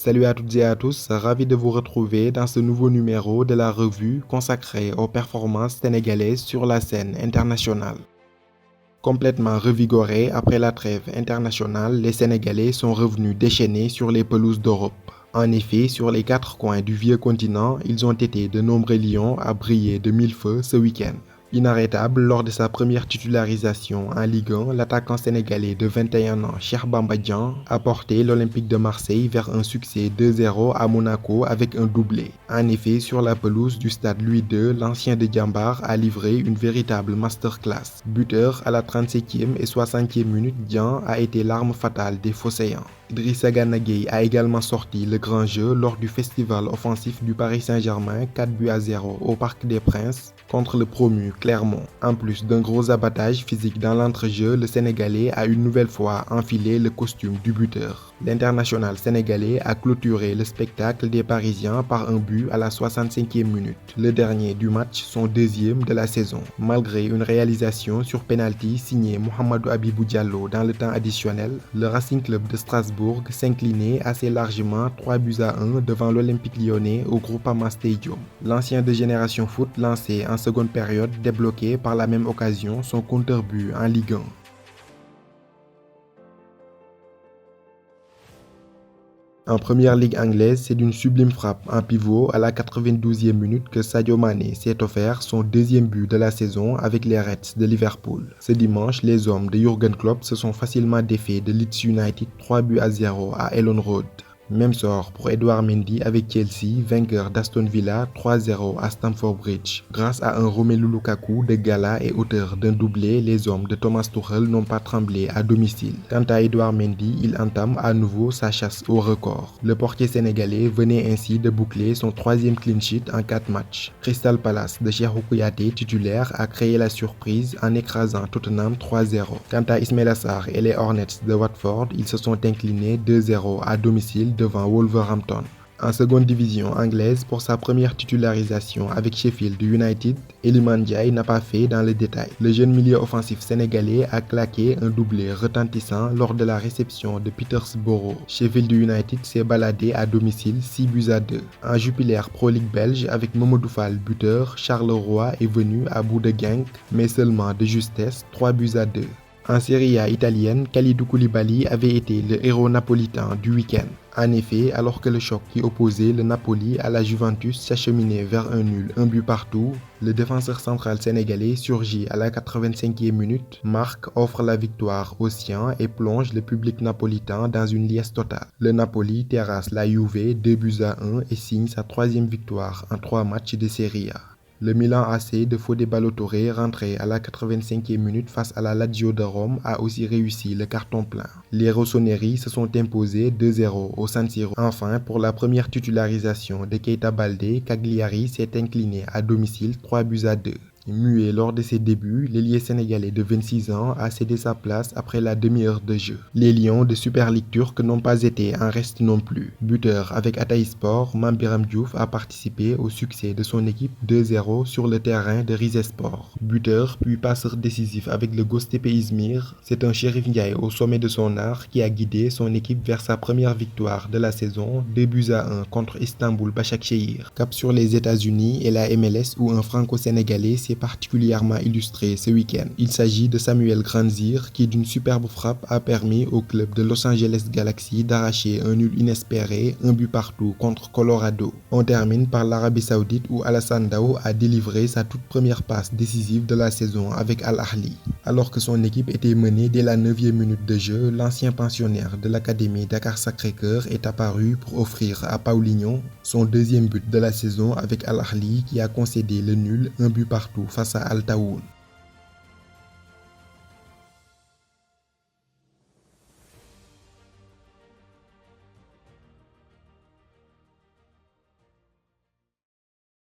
Salut à toutes et à tous, ravi de vous retrouver dans ce nouveau numéro de la revue consacrée aux performances sénégalaises sur la scène internationale. Complètement revigorés après la trêve internationale, les Sénégalais sont revenus déchaînés sur les pelouses d'Europe. En effet, sur les 4 coins du vieux continent, ils ont été de nombreux lions à briller de mille feux ce week-end. Inarrêtable lors de sa première titularisation en Ligue 1, l'attaquant sénégalais de 21 ans, Cheikh Bamba Dieng, a porté l'Olympique de Marseille vers un succès 2-0 à Monaco avec un doublé. En effet, sur la pelouse du stade Louis II, l'ancien de Diambar a livré une véritable masterclass. Buteur à la 37e et 60e minute, Dieng a été l'arme fatale des Phocéens. Idrissa Gana Gueye a également sorti le grand jeu lors du festival offensif du Paris Saint-Germain 4-0 au Parc des Princes contre le promu Clermont. En plus d'un gros abattage physique dans l'entrejeu, le Sénégalais a une nouvelle fois enfilé le costume du buteur. L'international sénégalais a clôturé le spectacle des Parisiens par un but à la 65e minute, le dernier du match, son deuxième de la saison. Malgré une réalisation sur penalty signée Mouhamadou Abibou Diallo dans le temps additionnel, le Racing Club de Strasbourg s'inclinait assez largement 3-1 devant l'Olympique lyonnais au Groupama Stadium. L'ancien de Génération Foot lancé en seconde période débloqué par la même occasion son compteur-but en Ligue 1. En première ligue anglaise, c'est d'une sublime frappe en pivot à la 92e minute que Sadio Mané s'est offert son deuxième but de la saison avec les Reds de Liverpool. Ce dimanche, les hommes de Jürgen Klopp se sont facilement défaits de Leeds United 3-0 à Elland Road. Même sort pour Edouard Mendy avec Chelsea, vainqueur d'Aston Villa 3-0 à Stamford Bridge. Grâce à un Romelu Lukaku de gala et auteur d'un doublé, les hommes de Thomas Tuchel n'ont pas tremblé à domicile. Quant à Edouard Mendy, il entame à nouveau sa chasse au record. Le portier sénégalais venait ainsi de boucler son 3e clean sheet en 4 matchs. Crystal Palace de Cheikhou Kouyaté, titulaire, a créé la surprise en écrasant Tottenham 3-0. Quant à Ismaïla Sarr et les Hornets de Watford, ils se sont inclinés 2-0 à domicile devant Wolverhampton. En seconde division anglaise, pour sa première titularisation avec Sheffield United, Iliman Ndiaye n'a pas fait dans le détail. Le jeune milieu offensif sénégalais a claqué un doublé retentissant lors de la réception de Petersborough. Sheffield United s'est baladé à domicile 6-2. En Jupiler Pro League belge avec Mamadou Fall buteur, Charleroi est venu à bout de Genk, mais seulement de justesse 3-2. En Serie A italienne, Kalidou Koulibaly avait été le héros napolitain du week-end. En effet, alors que le choc qui opposait le Napoli à la Juventus s'acheminait vers un nul, un but partout, le défenseur central sénégalais surgit à la 85e minute, marque, offre la victoire aux siens et plonge le public napolitain dans une liesse totale. Le Napoli terrasse la Juve 2-1 et signe sa 3e victoire en 3 matchs de Serie A. Le Milan AC de Fodé Ballo-Touré, rentré à la 85e minute face à la Lazio de Rome, a aussi réussi le carton plein. Les Rossoneri se sont imposés 2-0 au San Siro. Enfin, pour la première titularisation de Keita Baldé, Cagliari s'est incliné à domicile 3-2. Muet lors de ses débuts, l'ailier sénégalais de 26 ans a cédé sa place après la demi-heure de jeu. Les Lions de Super League turque n'ont pas été en reste non plus. Buteur avec Hatayspor, Mambiram Diouf a participé au succès de son équipe 2-0 sur le terrain de Rizespor. Buteur puis passeur décisif avec le Göztepe Izmir, c'est un Chérif Ndiaye au sommet de son art qui a guidé son équipe vers sa première victoire de la saison 2-1 contre Istanbul Başakşehir. Cap sur les États-Unis et la MLS où un franco-sénégalais s'est particulièrement illustré ce week-end. Il s'agit de Samuel Grandsir qui d'une superbe frappe a permis au club de Los Angeles Galaxy d'arracher un nul inespéré, un but partout contre Colorado. On termine par l'Arabie Saoudite où Alassane Dao a délivré sa toute première passe décisive de la saison avec Al Ahly. Alors que son équipe était menée dès la 9e minute de jeu, l'ancien pensionnaire de l'académie Dakar Sacré-Cœur est apparu pour offrir à Paulinho son 2e but de la saison avec Al Ahly qui a concédé le nul, un but partout face à Al Tawoun.